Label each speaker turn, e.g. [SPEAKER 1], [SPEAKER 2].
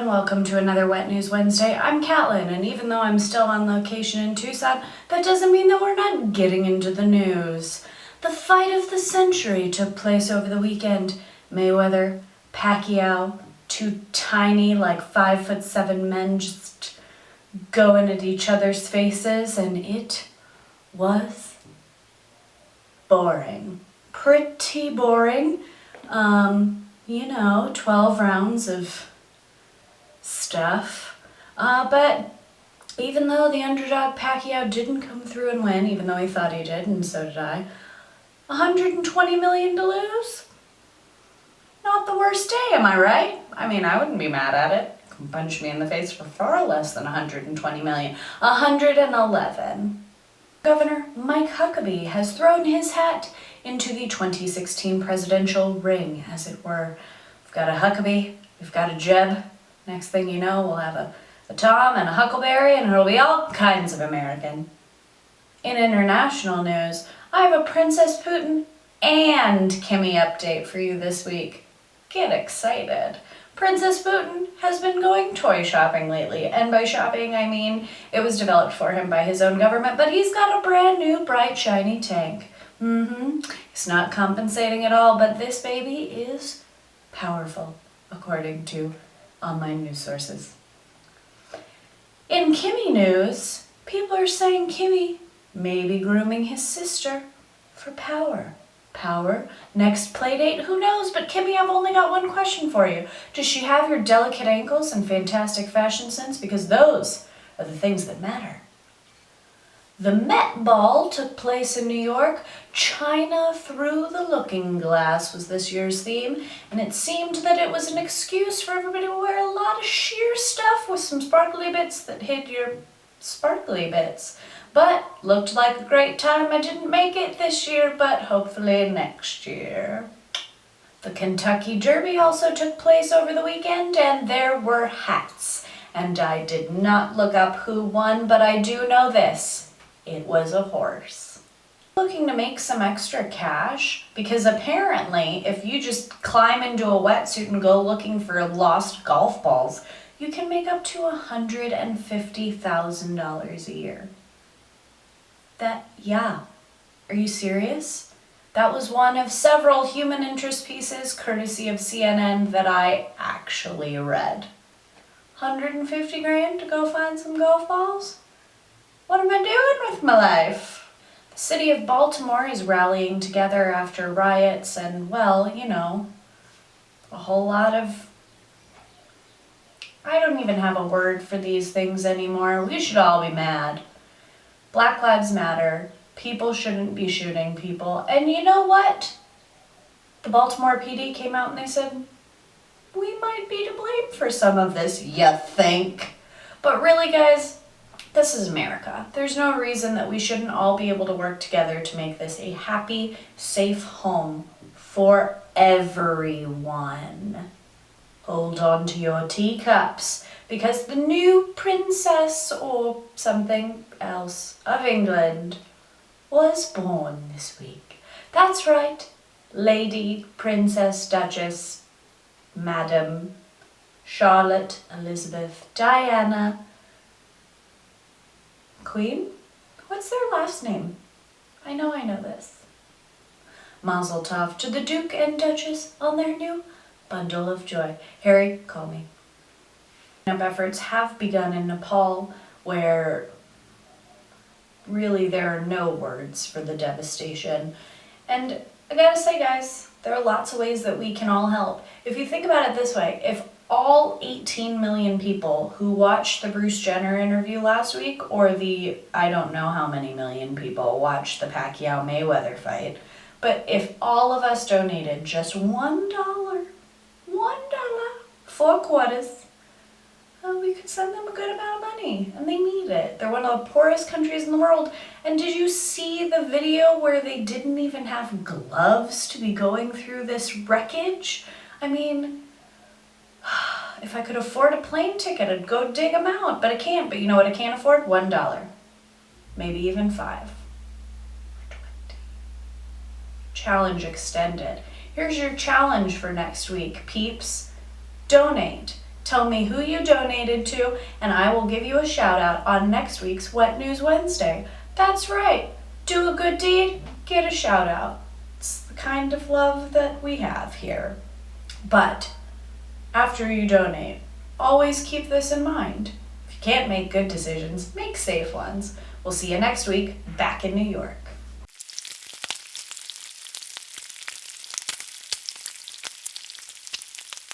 [SPEAKER 1] and welcome to another Wet News Wednesday. I'm Catlin, and even though I'm still on location in Tucson, that doesn't mean that we're not getting into the news. The fight of the century took place over the weekend. Mayweather, Pacquiao, two tiny, 5'7" men just going at each other's faces, and it was boring. Pretty boring. 12 rounds of stuff. But even though the underdog Pacquiao didn't come through and win, even though he thought he did, and so did I, $120 million to lose? Not the worst day, am I right? I mean, I wouldn't be mad at it. You can punch me in the face for far less than $120 million. 111. Governor Mike Huckabee has thrown his hat into the 2016 presidential ring, as it were. We've got a Huckabee, we've got a Jeb. Next thing you know, we'll have a Tom and a Huckleberry, and it'll be all kinds of American. In international news, I have a Princess Putin and Kimmy update for you this week. Get excited. Princess Putin has been going toy shopping lately, and by shopping I mean it was developed for him by his own government, but he's got a brand new bright shiny tank. He's not compensating at all, but this baby is powerful, according to online news sources. In Kimmy news, people are saying Kimmy may be grooming his sister for power. Power? Next playdate? Who knows? But Kimmy, I've only got one question for you. Does she have your delicate ankles and fantastic fashion sense? Because those are the things that matter. The Met Ball took place in New York. China through the looking glass was this year's theme, and it seemed that it was an excuse for everybody to wear a lot of sheer stuff with some sparkly bits that hid your sparkly bits. But looked like a great time. I didn't make it this year, but hopefully next year. The Kentucky Derby also took place over the weekend, and there were hats. And I did not look up who won, but I do know this. It was a horse. Looking to make some extra cash, because apparently if you just climb into a wetsuit and go looking for lost golf balls, you can make up to $150,000 a year. Are you serious? That was one of several human interest pieces, courtesy of CNN, that I actually read. 150 grand to go find some golf balls? What am I doing with my life? The city of Baltimore is rallying together after riots and, a whole lot of... I don't even have a word for these things anymore. We should all be mad. Black Lives Matter. People shouldn't be shooting people. And you know what? The Baltimore PD came out and they said, we might be to blame for some of this, you think? But really, guys, this is America. There's no reason that we shouldn't all be able to work together to make this a happy, safe home for everyone. Hold on to your teacups, because the new princess, or something else, of England was born this week. That's right, Lady, Princess, Duchess, Madam, Charlotte, Elizabeth, Diana, Queen? What's their last name? I know this. Mazel tov to the Duke and Duchess on their new bundle of joy. Harry, call me. Efforts have begun in Nepal, where really there are no words for the devastation. And I gotta say, guys, there are lots of ways that we can all help. If you think about it this way, if all 18 million people who watched the Bruce Jenner interview last week, or the I don't know how many million people watched the Pacquiao Mayweather fight, but if all of us donated just $1, $4, we could send them a good amount of money, and they need it. They're one of the poorest countries in the world. And did you see the video where they didn't even have gloves to be going through this wreckage? I mean, if I could afford a plane ticket, I'd go dig them out, but I can't. But you know what I can't afford? $1. Maybe even $5. Or $20. Challenge extended. Here's your challenge for next week, peeps. Donate. Tell me who you donated to, and I will give you a shout out on next week's Wet News Wednesday. That's right. Do a good deed, get a shout out. It's the kind of love that we have here. But after you donate, always keep this in mind. If you can't make good decisions, make safe ones. We'll see you next week back in New York.